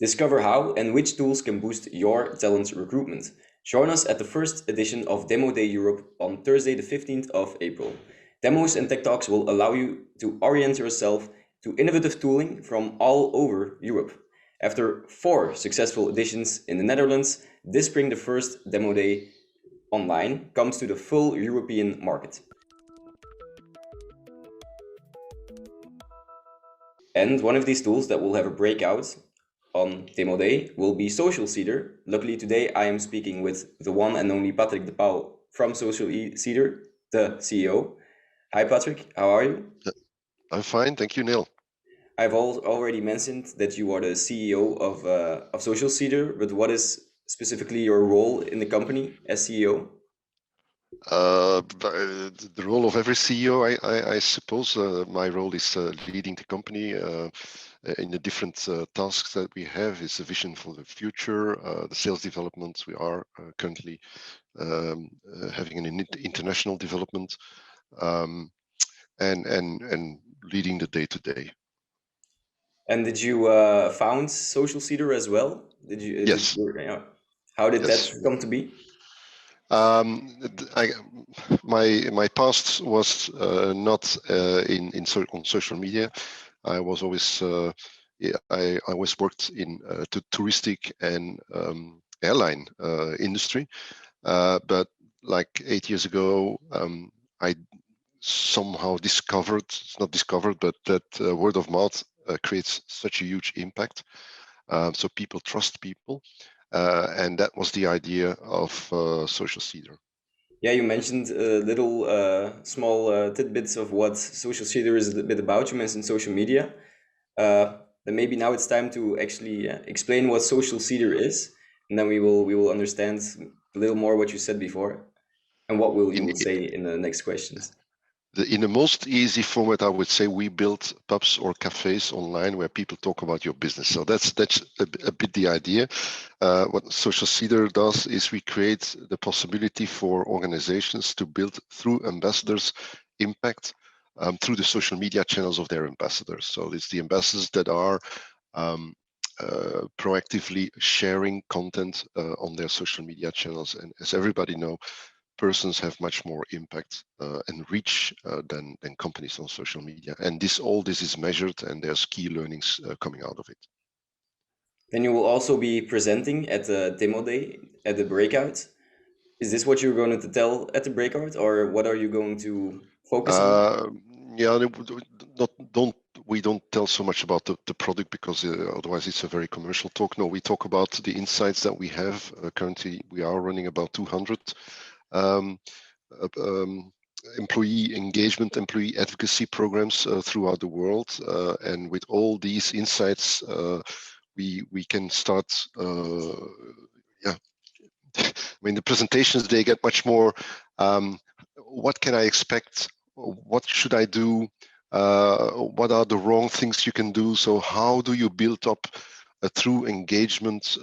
Discover how and which tools can boost your talent recruitment. Join us at the first edition of DemoDay Europe on Thursday, the 15th of April. Demos and tech talks will allow you to orient yourself to innovative tooling from all over Europe. After 4 successful editions in the Netherlands, this spring the first DemoDay online comes to the full European market. And one of these tools that will have a breakout on DemoDay will be Social Seeder. Luckily today I am speaking with the one and only Patrick De Pauw from Social Seeder, the CEO. Hi Patrick, how are you? I'm fine, thank you, Neil. I've already mentioned that you are the CEO of Social Seeder, but what is specifically your role in the company as CEO? The role of every CEO, I suppose, my role is leading the company in the different tasks that we have. Is a vision for the future, the sales development. We are currently having an international development, and leading the day-to-day. And did you found Social Seeder as well? Did you? Yes. How did Yes. that come to be? My past was not on social media. I was always I always worked in touristic and airline industry, but like 8 years ago, I somehow discovered, it's not discovered, but that word of mouth creates such a huge impact. So people trust people. And that was the idea of Social Seeder. Yeah, you mentioned little small tidbits of what Social Seeder is a bit about. You mentioned social media. Then maybe now it's time to actually explain what Social Seeder is, and then we will understand a little more what you said before, and what you will say in the next questions. In the most easy format, I would say we build pubs or cafes online where people talk about your business. So that's a bit the idea. What Social Seeder does is we create the possibility for organizations to build through ambassadors impact through the social media channels of their ambassadors. So it's the ambassadors that are proactively sharing content on their social media channels. And as everybody knows, persons have much more impact and reach than companies on social media. And all this is measured, and there's key learnings coming out of it. Then you will also be presenting at the DemoDay, at the breakout. Is this what you're going to tell at the breakout, or what are you going to focus on? Yeah, we don't tell so much about the product, because otherwise it's a very commercial talk. No, we talk about the insights that we have. Currently, we are running about 200 employee engagement, employee advocacy programs throughout the world, and with all these insights, we can start. Yeah, I mean, the presentations, they get much more. What can I expect? What should I do? What are the wrong things you can do? So how do you build up a true engagement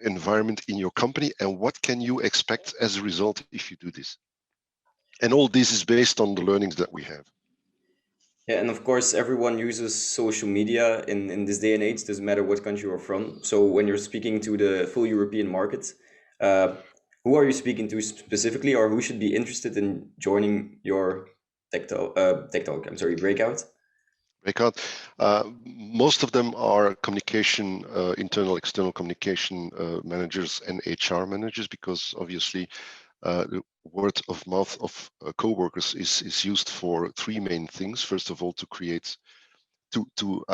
environment in your company, and what can you expect as a result if you do this? And all this is based on the learnings that we have. Yeah, and of course, everyone uses social media in this day and age, doesn't matter what country you're from. So when you're speaking to the full European market, who are you speaking to specifically, or who should be interested in joining your breakout? Breakout. Most of them are communication, internal, external communication managers and HR managers, because obviously the word of mouth of co-workers is used for 3 main things. First of all, to create, to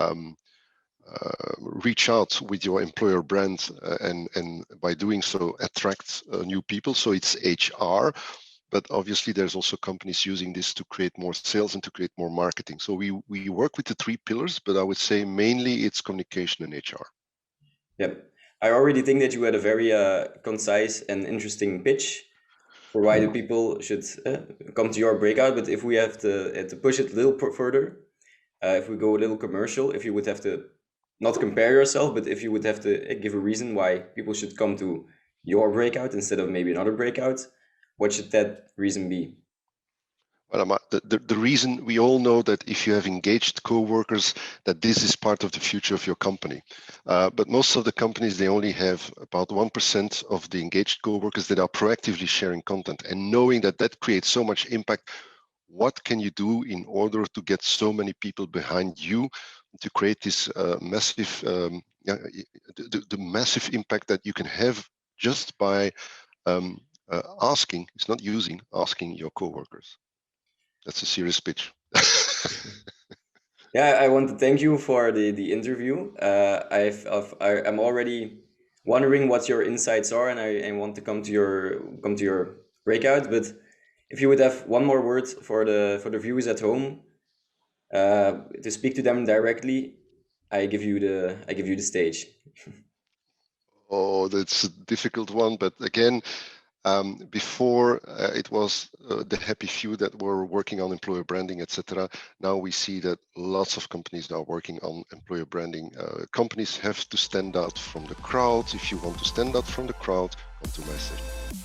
reach out with your employer brand, and by doing so attract new people. So it's HR. But obviously, there's also companies using this to create more sales and to create more marketing. So we work with the 3 pillars, but I would say mainly it's communication and HR. Yep. I already think that you had a very concise and interesting pitch for why the people should come to your breakout. But if we have to push it a little further, if we go a little commercial, if you would have to not compare yourself, but if you would have to give a reason why people should come to your breakout instead of maybe another breakout, what should that reason be? Well, the reason we all know that if you have engaged co-workers, that this is part of the future of your company. But most of the companies, they only have about 1% of the engaged co-workers that are proactively sharing content. And knowing that that creates so much impact, what can you do in order to get so many people behind you to create this massive, the massive impact that you can have just by asking, it's not using, asking your co-workers. That's a serious pitch. Yeah, I want to thank you for the interview. I'm already wondering what your insights are, and I want to come to your breakout. But if you would have one more word for the viewers at home, to speak to them directly, I give you the stage. Oh, that's a difficult one. But again, before it was the happy few that were working on employer branding, etc. Now we see that lots of companies now working on employer branding. Companies have to stand out from the crowd. If you want to stand out from the crowd, come to my session.